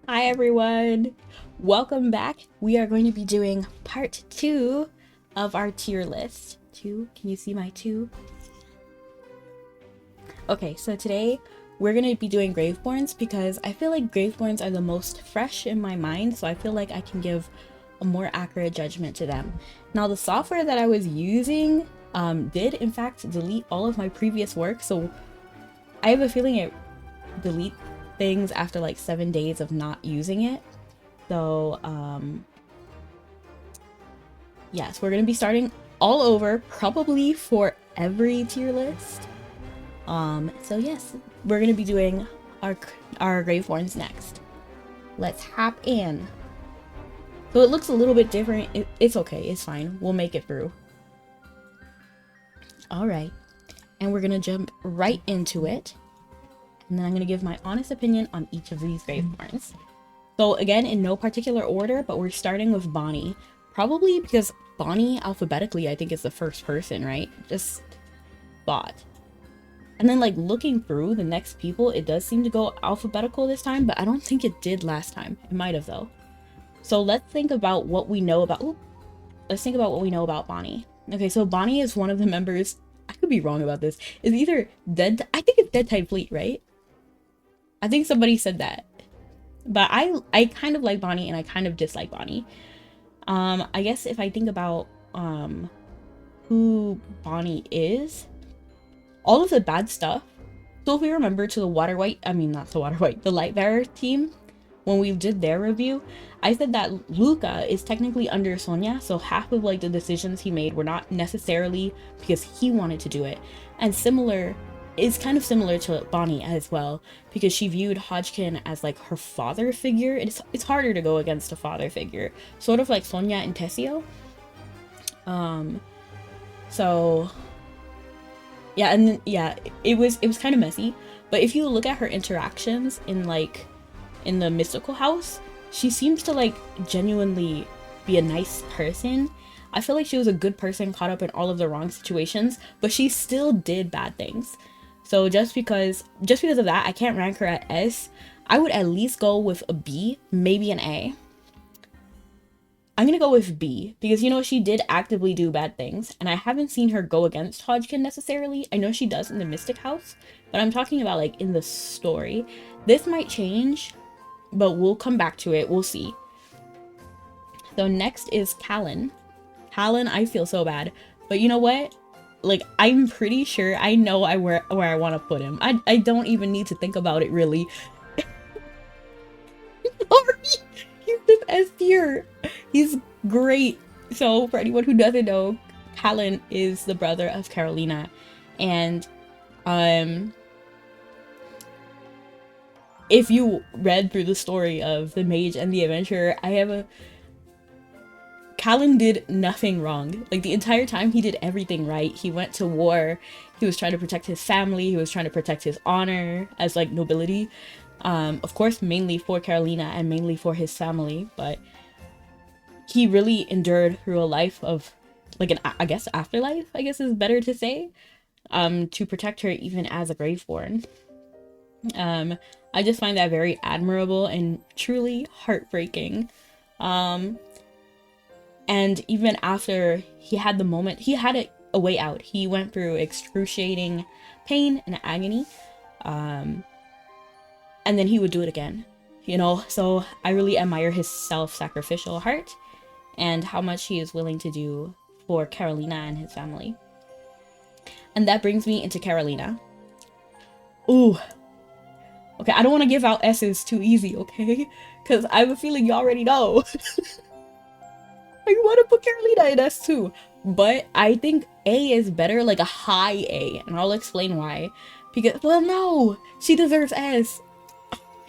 Hi everyone! Welcome back. We are going to be doing part 2 of our tier list. 2? Can you see my 2? Okay, so today we're going to be doing Graveborns because I feel like Graveborns are the most fresh in my mind, so I feel like I can give a more accurate judgment to them. Now, the software that I was using did in fact delete all of my previous work, so I have a feeling it deletes things after like 7 days of not using it. So, yes, we're going to be starting all over, probably for every tier list. So yes, we're going to be doing our Graveborns next. Let's hop in. So it looks a little bit different. It's okay. It's fine. We'll make it through. All right. And we're going to jump right into it. And then I'm going to give my honest opinion on each of these Graveborns. So again, in no particular order, but we're starting with Bonnie. Probably because Bonnie, alphabetically, I think is the first person, right? Just thought. And then like looking through the next people, it does seem to go alphabetical this time, but I don't think it did last time. It might have though. So let's think about what we know about, let's think about what we know about Bonnie. Okay, so Bonnie is one of the members, I could be wrong about this, is either dead, I think it's dead type fleet, right? I think somebody said that. But I kind of like Bonnie and I kind of dislike Bonnie. I guess if I think about who Bonnie is, all of the bad stuff. So if we remember to the the light bearer team, when we did their review, I said that Luca is technically under Sonia, so half of like the decisions he made were not necessarily because he wanted to do it. And it's kind of similar to Bonnie as well, because she viewed Hodgkin as like her father figure. It's harder to go against a father figure, sort of like Sonia and Tessio. So yeah, and then, yeah, it was kind of messy. But if you look at her interactions in the mystical house, she seems to like genuinely be a nice person. I feel like she was a good person caught up in all of the wrong situations, but she still did bad things. So just because of that, I can't rank her at S. I would at least go with a B, maybe an A. I'm gonna go with B because, you know, she did actively do bad things, and I haven't seen her go against Hodgkin necessarily. I know she does in the Mystic House, but I'm talking about like in the story. This might change, but we'll come back to it. We'll see. So next is Callan. Callan, I feel so bad, but you know what? Like, I'm pretty sure I know where I want to put him. I don't even need to think about it really. He's just S tier. He's great. So for anyone who doesn't know, Callan is the brother of Carolina, and if you read through the story of the mage and the adventurer, Callan did nothing wrong. Like, the entire time he did everything right. He went to war, he was trying to protect his family, he was trying to protect his honor as like nobility, of course mainly for Carolina and mainly for his family, but he really endured through a life of like I guess afterlife, I guess is better to say, to protect her even as a Graveborn. I just find that very admirable and truly heartbreaking. And even after he had the moment, he had a way out. He went through excruciating pain and agony, and then he would do it again, you know? So I really admire his self-sacrificial heart and how much he is willing to do for Carolina and his family. And that brings me into Carolina. Ooh. Okay, I don't want to give out S's too easy, okay? Because I have a feeling you already know. I want to put Carolina in S too. But I think A is better, like a high A. And I'll explain why. Because, well, no! She deserves S.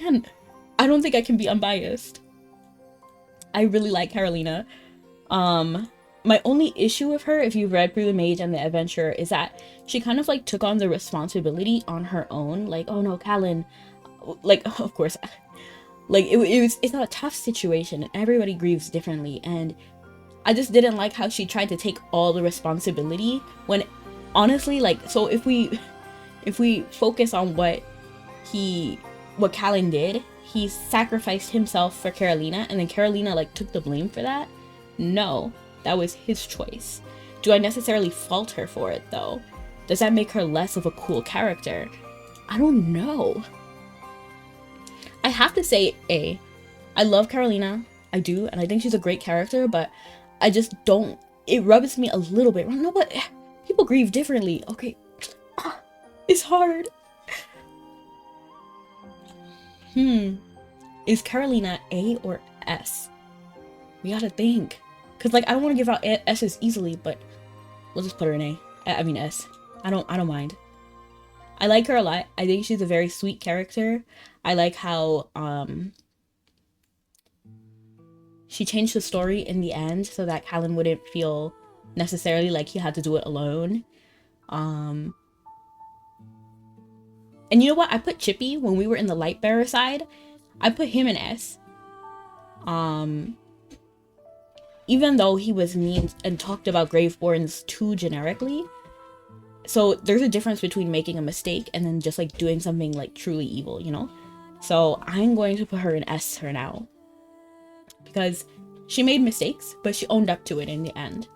Man, I don't think I can be unbiased. I really like Carolina. My only issue with her, if you've read through The Mage and the Adventurer, is that she kind of like took on the responsibility on her own. Like, oh no, Callan, like, of course, like it's not a tough situation and everybody grieves differently, and I just didn't like how she tried to take all the responsibility when honestly, like, so if we focus on what Callan did, he sacrificed himself for Carolina and then Carolina like took the blame for that. No, that was his choice. Do I necessarily fault her for it though? Does that make her less of a cool character? I don't know. I have to say I love Carolina. I do, and I think she's a great character, but I just don't, it rubs me a little bit. No, but people grieve differently. Okay. It's hard. Is Carolina A or S? We gotta think. Cause like I don't want to give out S's easily, but we'll just put her in A. I mean S. I don't mind. I like her a lot. I think she's a very sweet character. I like how she changed the story in the end so that Callan wouldn't feel necessarily like he had to do it alone. And you know what? I put Chippy when we were in the Lightbearer side. I put him in S. Even though he was mean and talked about Graveborns too generically. So there's a difference between making a mistake and then just like doing something like truly evil, you know? So I'm going to put her in S for now. Because she made mistakes, but she owned up to it in the end.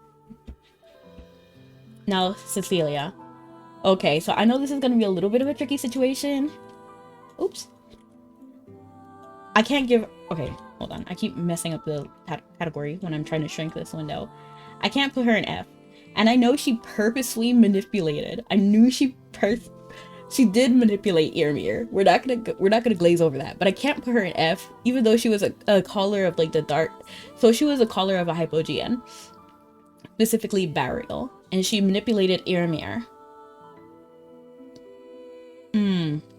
Now, Cecilia. Okay, so I know this is going to be a little bit of a tricky situation. Oops. I can't give... Okay, hold on. I keep messing up the category when I'm trying to shrink this window. I can't put her in F. And I know she purposely manipulated. I knew she did manipulate Yrmir. We're not gonna glaze over that. But I can't put her in F, even though she was a caller of like the dark. So she was a caller of a hypogean, specifically Burial, and she manipulated Yrmir.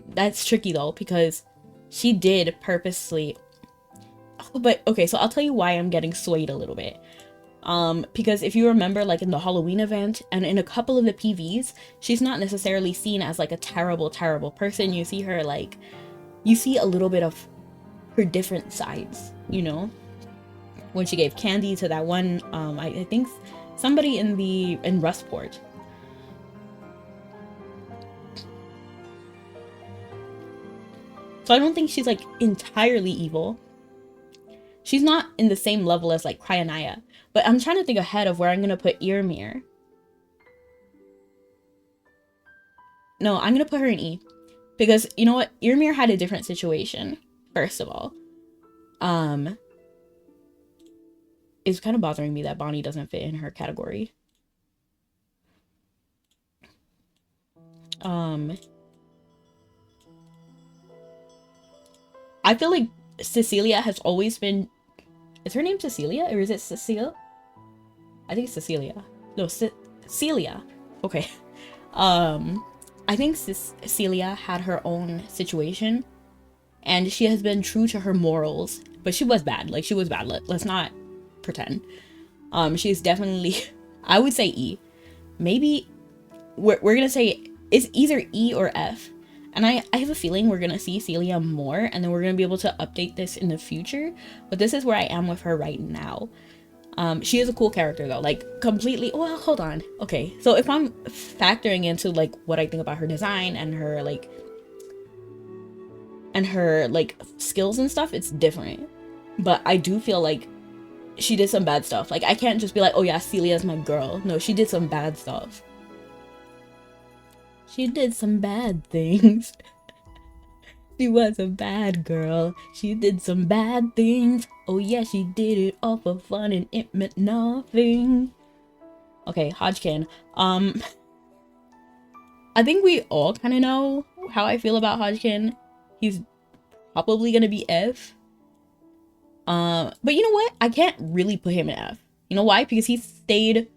That's tricky though, because she did purposely. Oh, but okay, so I'll tell you why I'm getting swayed a little bit. Because if you remember, like in the Halloween event and in a couple of the PVs, she's not necessarily seen as like a terrible person. You see her like, you see a little bit of her different sides, you know, when she gave candy to that one, I think somebody in Rustport. So I don't think she's like entirely evil. She's not in the same level as like Cryanaya. But I'm trying to think ahead of where I'm going to put Yrmir. No, I'm going to put her in E. Because, you know what? Yrmir had a different situation, first of all. It's kind of bothering me that Bonnie doesn't fit in her category. I feel like Cecilia has always been... Is her name Cecilia? Or is it Cecile? I think it's Cecilia. No, Celia. Okay. I think Cecilia had her own situation. And she has been true to her morals. But she was bad. Like, she was bad. Let's not pretend. She's definitely... I would say E. Maybe... We're gonna say... It's either E or F. And I have a feeling we're going to see Celia more, and then we're going to be able to update this in the future. But this is where I am with her right now. She is a cool character, though. Like, completely... Well, hold on. Okay, so if I'm factoring into, like, what I think about her design and her, like... And her, like, skills and stuff, it's different. But I do feel like she did some bad stuff. Like, I can't just be like, oh yeah, Celia's my girl. No, she did some bad stuff. She did some bad things. She was a bad girl. She did some bad things. Oh yeah, she did it all for fun and it meant nothing. Okay, Hodgkin. I think we all kind of know how I feel about Hodgkin. He's probably gonna be F. But you know what? I can't really put him in F. You know why? Because he stayed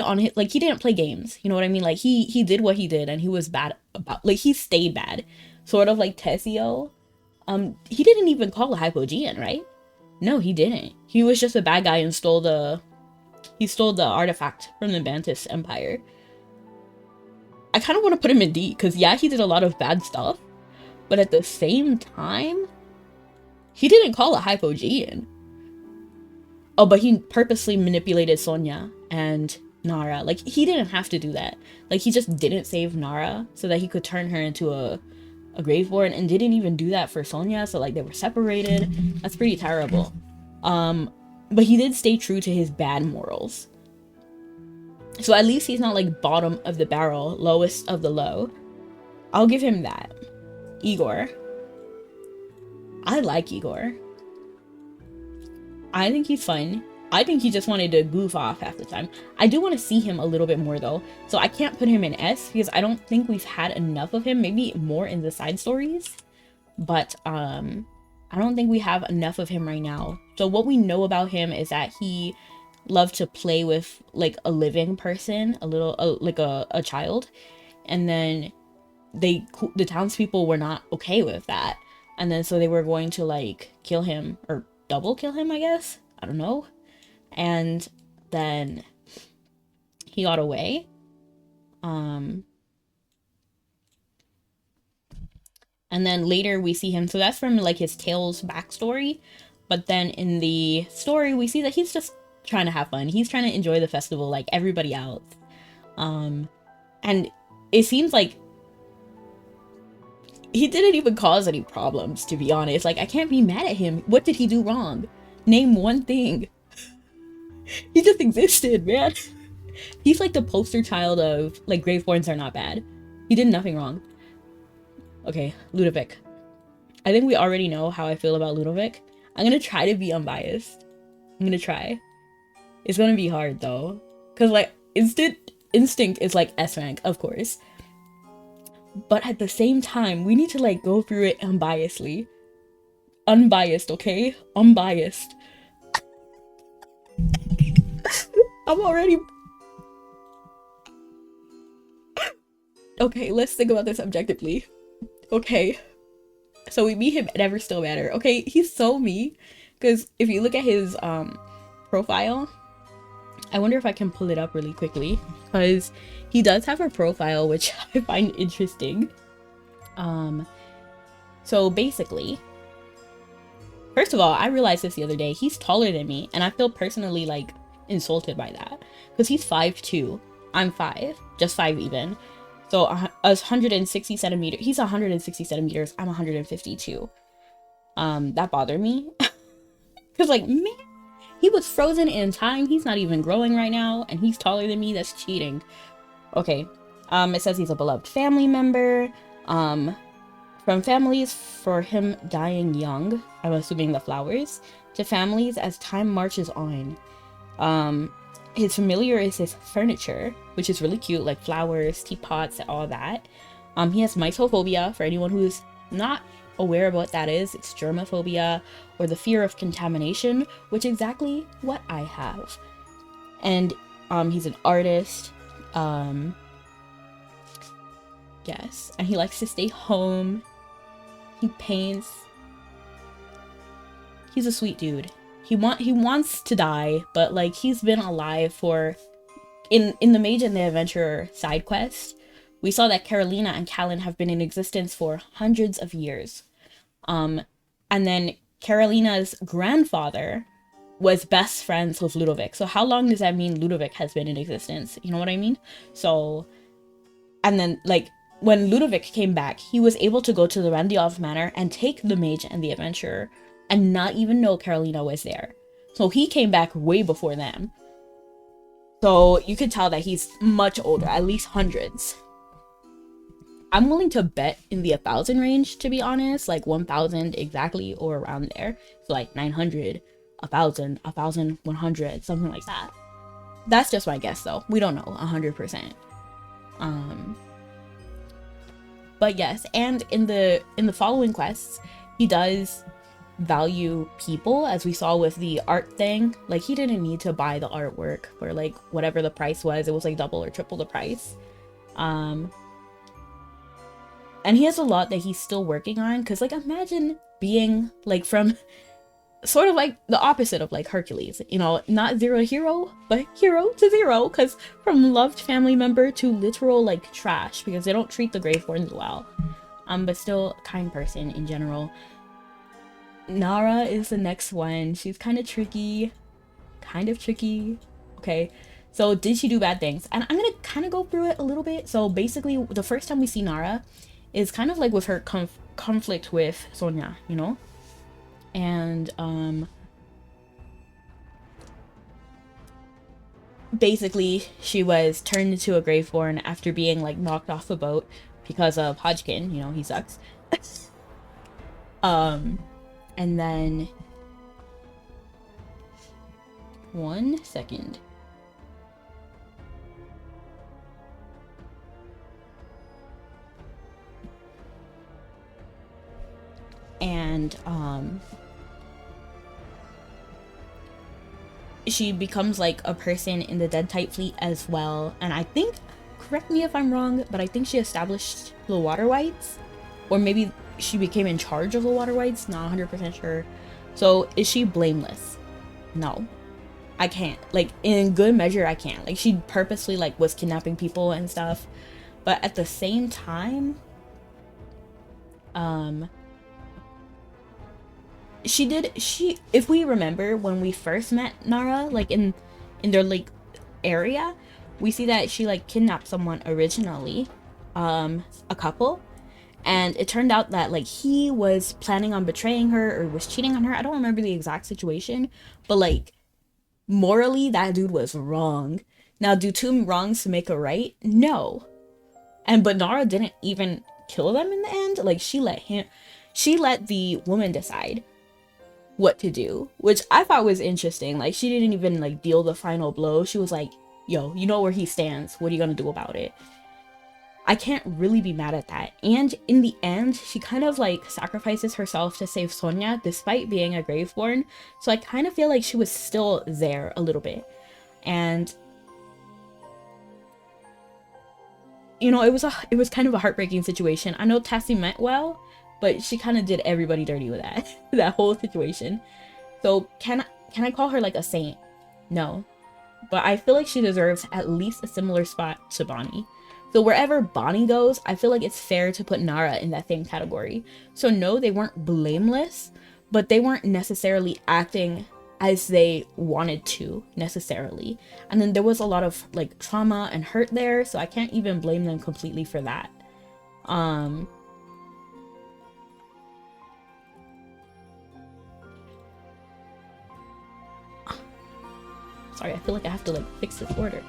on his, like, he didn't play games, you know what I mean? Like, he did what he did, and he was bad about, like, he stayed bad, sort of like Tessio. He didn't even call a hypogean, right? No, he didn't. He was just a bad guy and stole the artifact from the Bantus Empire. I kind of want to put him in D, because yeah, he did a lot of bad stuff, but at the same time, he didn't call a hypogean. Oh, but he purposely manipulated Sonia and Nara. Like, he didn't have to do that. Like, he just didn't save Nara so that he could turn her into a a Graveborn and didn't even do that for Sonya, so like they were separated. That's pretty terrible. But he did stay true to his bad morals. So at least he's not like bottom of the barrel, lowest of the low. I'll give him that. Igor. I like Igor. I think he's fun. I think he just wanted to goof off half the time. I do want to see him a little bit more though. So I can't put him in S because I don't think we've had enough of him. Maybe more in the side stories. But I don't think we have enough of him right now. So what we know about him is that he loved to play with like a living person, like a child. And then the townspeople were not okay with that. And then so they were going to like kill him or double kill him, I guess. I don't know. And then he got away. And then later we see him, so that's from like his Tales backstory. But then in the story we see that he's just trying to have fun. He's trying to enjoy the festival like everybody else. And it seems like he didn't even cause any problems, to be honest. Like, I can't be mad at him. What did he do wrong? Name one thing. He just existed, man. He's like the poster child of, like, Graveborns are not bad. He did nothing wrong. Okay, Ludovic. I think we already know how I feel about Ludovic. I'm gonna try to be unbiased. I'm gonna try. It's gonna be hard, though. Because, like, instinct is, like, S rank, of course. But at the same time, we need to, like, go through it unbiasedly. Unbiased, okay? Unbiased. I'm already... Okay, let's think about this objectively. Okay. So we meet him at Never Still Matter. Okay, he's so me. Because if you look at his profile... I wonder if I can pull it up really quickly. Because he does have a profile, which I find interesting. So basically... First of all, I realized this the other day. He's taller than me. And I feel personally, like, insulted by that. Because he's 5'2". I'm 5. Just 5 even. So, 160 centimeters. He's 160 centimeters. I'm 152. That bothered me. Because, like, man, he was frozen in time. He's not even growing right now. And he's taller than me. That's cheating. Okay. It says he's a beloved family member. From families for him dying young, I'm assuming the flowers, to families as time marches on. His familiar is his furniture, which is really cute, like flowers, teapots, all that. He has mysophobia. For anyone who's not aware of what that is, it's germophobia, or the fear of contamination, which is exactly what I have. And he's an artist. Yes, and he likes to stay home. He paints. He's a sweet dude. He wants to die, but like he's been alive for in the Mage and the Adventurer side quest. We saw that Carolina and Callan have been in existence for hundreds of years. And then Carolina's grandfather was best friends with Ludovic. So how long does that mean Ludovic has been in existence? You know what I mean? So, and then like when Ludovic came back, he was able to go to the Randolph Manor and take the Mage and the Adventurer and not even know Carolina was there. So he came back way before them. So you could tell that he's much older, at least hundreds. I'm willing to bet in the 1,000 range, to be honest, like 1,000 exactly or around there. So like 900, 1,000, 1,100, something like that. That's just my guess though. We don't know 100%. But yes, and in the following quests, he does value people, as we saw with the art thing. Like he didn't need to buy the artwork for like whatever the price was. It was like double or triple the price. And he has a lot that he's still working on, because like imagine being like from sort of like the opposite of like Hercules, you know, not zero to hero, but hero to zero, because from loved family member to literal like trash, because they don't treat the Graveborns well, but still a kind person in general. Nara is the next one. She's kind of tricky. Okay, so did she do bad things? And I'm gonna kind of go through it a little bit. So basically the first time we see Nara is kind of like with her conflict with Sonia, you know? And basically she was turned into a Graveborn after being like knocked off a boat because of Hodgkin, you know, he sucks. And then 1 second. And she becomes like a person in the dead type fleet as well, and I think, correct me if I'm wrong, but I think she established the water whites, or maybe she became in charge of the water whites, not 100% sure. So is she blameless? No, I can't, like, in good measure I can't. Like, she purposely like was kidnapping people and stuff, but at the same time she if we remember when we first met Nara, like in their like area, we see that she like kidnapped someone originally, a couple, and it turned out that like he was planning on betraying her or was cheating on her. I don't remember the exact situation, but like morally that dude was wrong. Now, do two wrongs to make a right? No. But Nara didn't even kill them in the end. Like, she let the woman decide what to do, which I thought was interesting. Like, she didn't even like deal the final blow. She was like, yo, you know where he stands, what are you gonna do about it? I can't really be mad at that. And in the end, she kind of like sacrifices herself to save Sonia despite being a Graveborn, so I kind of feel like she was still there a little bit. And you know, it was kind of a heartbreaking situation. I know Tassie meant well, but she kind of did everybody dirty with that that whole situation. So can I call her like a saint? No, but I feel like she deserves at least a similar spot to Bonnie. So wherever Bonnie goes, I feel like it's fair to put Nara in that same category. So no, they weren't blameless, but they weren't necessarily acting as they wanted to necessarily. And then there was a lot of like trauma and hurt there, so I can't even blame them completely for that. Sorry, I feel like I have to like fix this order.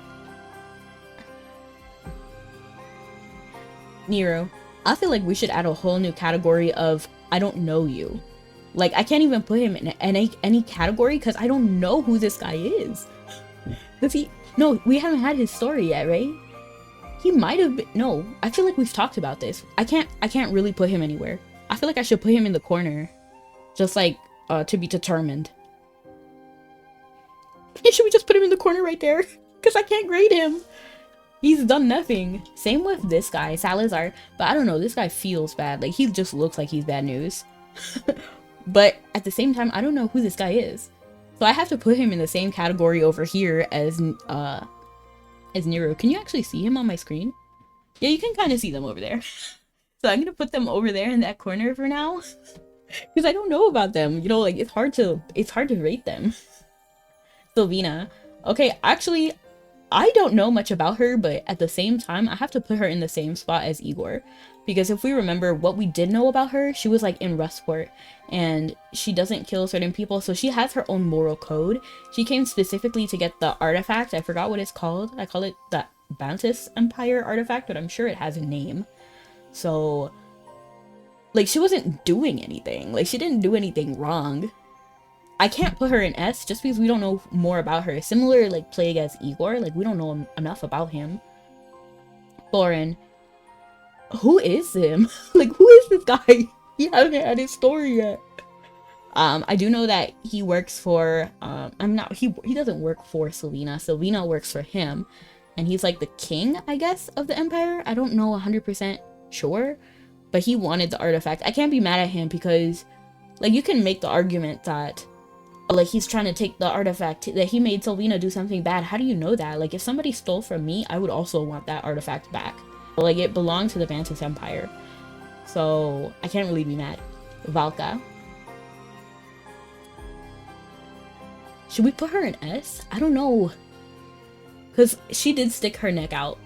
Nero, I feel like we should add a whole new category of I don't know you. Like, I can't even put him in any category because I don't know who this guy is. Does he? No, we haven't had his story yet, right? He might have been. No, I feel like we've talked about this. I can't really put him anywhere. I feel like I should put him in the corner, just like to be determined. Should we just put him in the corner right there? Because I can't grade him. He's done nothing. Same with this guy, Salazar. But I don't know, this guy feels bad. Like, he just looks like he's bad news. But at the same time, I don't know who this guy is. So I have to put him in the same category over here as Nero. Can you actually see him on my screen? Yeah, you can kind of see them over there. So I'm gonna put them over there in that corner for now. Because I don't know about them. You know, like, it's hard to rate them. Sylvina. Okay, actually, I don't know much about her, but at the same time, I have to put her in the same spot as Igor. Because if we remember what we did know about her, she was like in Rustport, and she doesn't kill certain people, so she has her own moral code. She came specifically to get the artifact. I forgot what it's called. I call it the Bantus Empire artifact, but I'm sure it has a name. So, like, she wasn't doing anything. Like, she didn't do anything wrong. I can't put her in S just because we don't know more about her. Similar, like, plague as Igor. Like, we don't know enough about him. Thorin. Who is him? Like, who is this guy? He hasn't had his story yet. I do know that he works for, he doesn't work for Sylvina. Sylvina works for him. And he's like the king, I guess, of the Empire. I don't know 100% sure. But he wanted the artifact. I can't be mad at him because, like, you can make the argument that, like, he's trying to take the artifact, that he made Sylvina do something bad. How do you know that? Like, if somebody stole from me, I would also want that artifact back. But, like, it belonged to the Bantus Empire. So, I can't really be mad. Valka. Should we put her in S? I don't know. Because she did stick her neck out.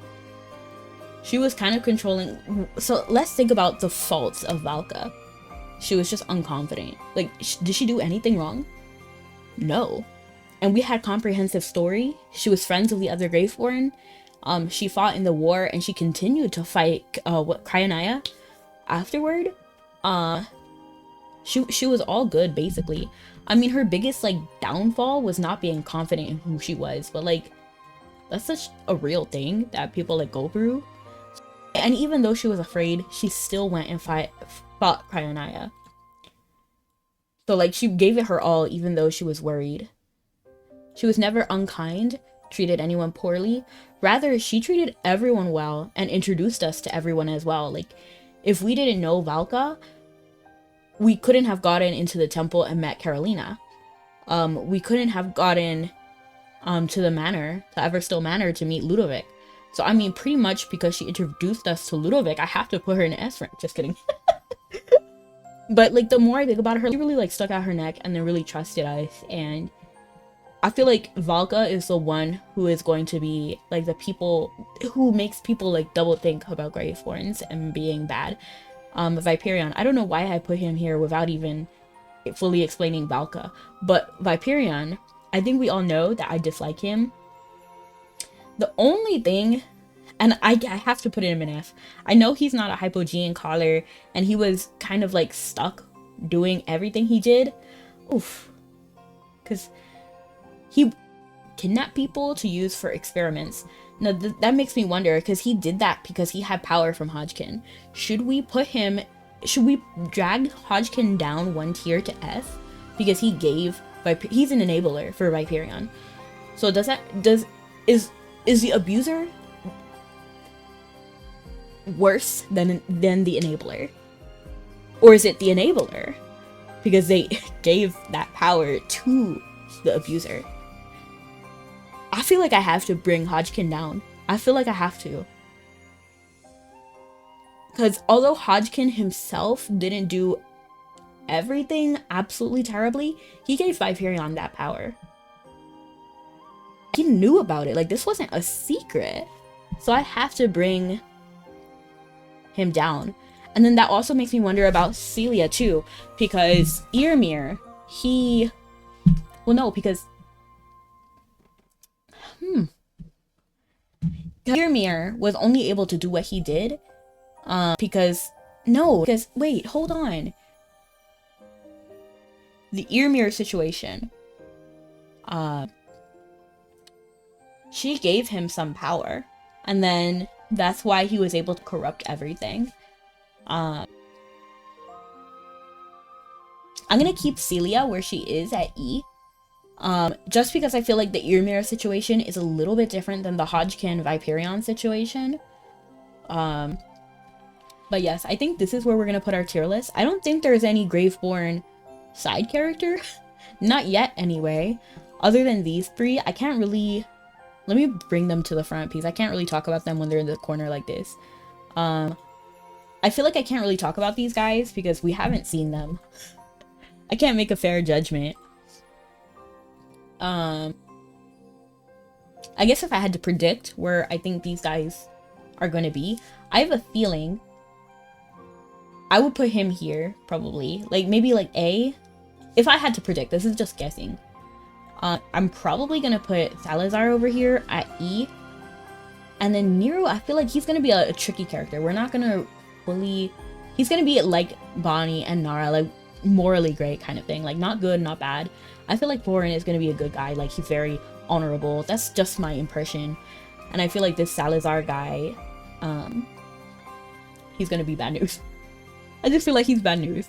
She was kind of controlling. So let's think about the faults of Valka. She was just unconfident. Like, did she do anything wrong? No. And we had comprehensive story. She was friends with the other Graveborn. She fought in the war, and she continued to fight Cryanaya afterward. She was all good, basically. I mean, her biggest like downfall was not being confident in who she was, but like that's such a real thing that people like go through. And even though she was afraid, she still went and fought Cryanaya. So like she gave it her all, even though she was worried. She was never unkind, treated anyone poorly. Rather, she treated everyone well and introduced us to everyone as well. Like, if we didn't know Valka, we couldn't have gotten into the temple and met Carolina. We couldn't have gotten to the manor, the Everstill Manor, to meet Ludovic. So I mean, pretty much because she introduced us to Ludovic, I have to put her in S rank. Just kidding. But like the more I think about her, she really like stuck out her neck and then really trusted us. And I feel like Valka is the one who is going to be like the people who makes people like double think about Graveborns and being bad. Viperion, I don't know why I put him here without even fully explaining Valka, but Viperion, I think we all know that I dislike him. The only thing, and I have to put him in F, I know he's not a hypogean caller, and he was kind of like stuck doing everything he did. Oof. Because he kidnapped people to use for experiments. Now that makes me wonder, because he did that because he had power from Hodgkin. Should we drag Hodgkin down one tier to F? Because he gave, he's an enabler for Viperion. So is the abuser worse than the enabler? Or is it the enabler? Because they gave that power to the abuser. I feel like I have to bring Hodgkin down. I feel like I have to. Because although Hodgkin himself didn't do everything absolutely terribly, he gave Viperion that power. He knew about it. Like, this wasn't a secret. So I have to bring him down. And then that also makes me wonder about Celia too. Because Yrmir, well, no, because Yrmir was only able to do what he did because wait, hold on. The Yrmir situation, she gave him some power, and then that's why he was able to corrupt everything. I'm gonna keep Celia where she is at E. Just because I feel like the Yrmir situation is a little bit different than the Hodgkin Viperion situation. But yes, I think this is where we're gonna put our tier list. I don't think there's any Graveborn side character. Not yet, anyway. Other than these three, I can't really... Let me bring them to the front, because I can't really talk about them when they're in the corner like this. I feel like I can't really talk about these guys because we haven't seen them. I can't make a fair judgment. I guess if I had to predict where I think these guys are going to be, I have a feeling I would put him here, probably. Like, maybe like A. If I had to predict, this is just guessing. I'm probably going to put Salazar over here at E. And then Nero, I feel like he's going to be a tricky character. We're not going to fully... He's going to be like Bonnie and Nara, like morally great kind of thing. Like, not good, not bad. I feel like Thorin is going to be a good guy. Like, he's very honorable. That's just my impression. And I feel like this Salazar guy, he's going to be bad news. I just feel like he's bad news.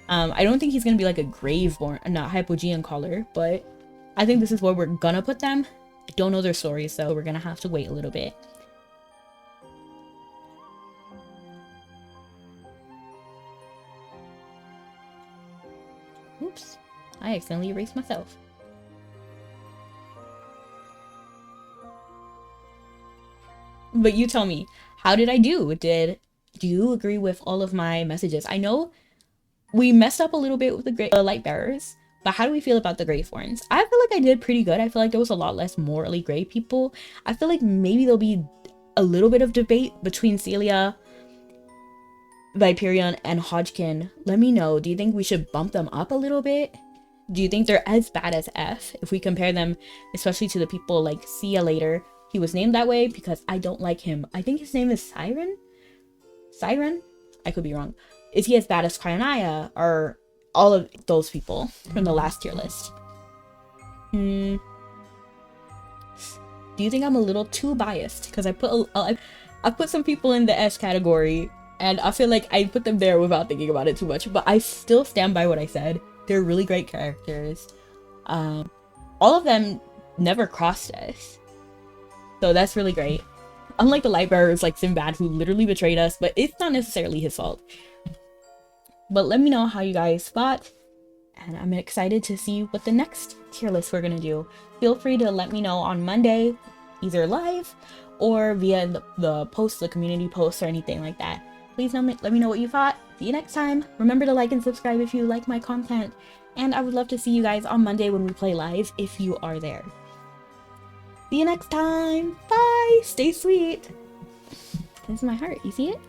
I don't think he's going to be like a Graveborn, not Hypogean caller, but I think this is where we're going to put them. I don't know their stories, so we're going to have to wait a little bit. Oops. I accidentally erased myself. But you tell me, how did I do? Do you agree with all of my messages? I know we messed up a little bit with the light bearers, but how do we feel about the Graveborns? I feel like I did pretty good. I feel like there was a lot less morally gray people. I feel like maybe there'll be a little bit of debate between Celia, Viperion, and Hodgkin. Let me know. Do you think we should bump them up a little bit? Do you think they're as bad as F if we compare them, especially to the people like See Ya Later? He was named that way because I don't like him. I think his name is Siren? Siren? I could be wrong. Is he as bad as Cryonia or all of those people from the last tier list? Do you think I'm a little too biased? Because I put some people in the S category, and I feel like I put them there without thinking about it too much. But I still stand by what I said. They're really great characters. All of them never crossed us, so that's really great. Unlike the light bearers like Sinbad, who literally betrayed us, but it's not necessarily his fault. But let me know how you guys thought, and I'm excited to see what the next tier list we're gonna do. Feel free to let me know on Monday, either live or via the post, the community post, or anything like that. Please let me know what you thought. See you next time. Remember to like and subscribe if you like my content, and I would love to see you guys on Monday when we play live if you are there. See you next time. Bye. Stay sweet. This is my heart. You see it?